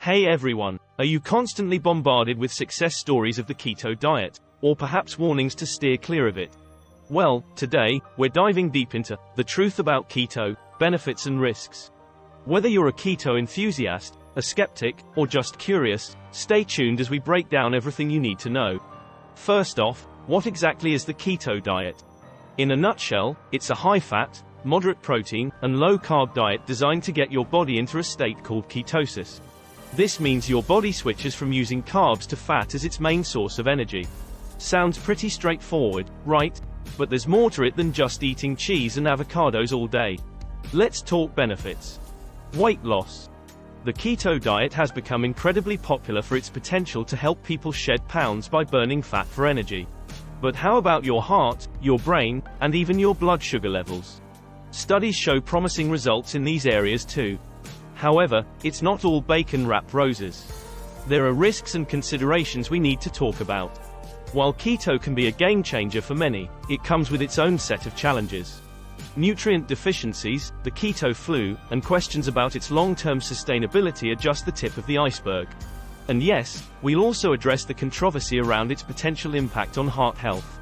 Hey everyone, are you constantly bombarded with success stories of the keto diet, or perhaps warnings to steer clear of it? Well, today, we're diving deep into the truth about keto, benefits and risks. Whether you're a keto enthusiast, a skeptic, or just curious, stay tuned as we break down everything you need to know. First off, what exactly is the keto diet? In a nutshell, it's a high-fat, moderate protein, and low-carb diet designed to get your body into a state called ketosis. This means your body switches from using carbs to fat as its main source of energy. Sounds pretty straightforward, right? But there's more to it than just eating cheese and avocados all day. Let's talk benefits. Weight loss. The keto diet has become incredibly popular for its potential to help people shed pounds by burning fat for energy. But how about your heart, your brain, and even your blood sugar levels? Studies show promising results in these areas too. However, it's not all bacon-wrapped roses. There are risks and considerations we need to talk about. While keto can be a game-changer for many, it comes with its own set of challenges. Nutrient deficiencies, the keto flu, and questions about its long-term sustainability are just the tip of the iceberg. And yes, we'll also address the controversy around its potential impact on heart health.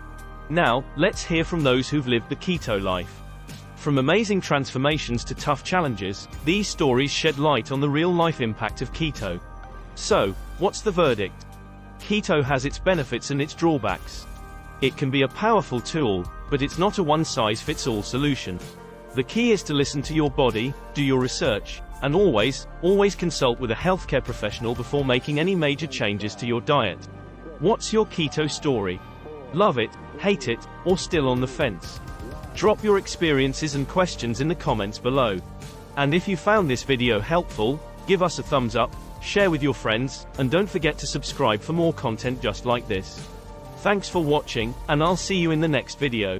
Now, let's hear from those who've lived the keto life. From amazing transformations to tough challenges, these stories shed light on the real-life impact of keto. So, what's the verdict? Keto has its benefits and its drawbacks. It can be a powerful tool, but it's not a one-size-fits-all solution. The key is to listen to your body, do your research, and always consult with a healthcare professional before making any major changes to your diet. What's your keto story? Love it, hate it, or still on the fence? Drop your experiences and questions in the comments below. And if you found this video helpful, give us a thumbs up, share with your friends, and don't forget to subscribe for more content just like this. Thanks for watching, and I'll see you in the next video.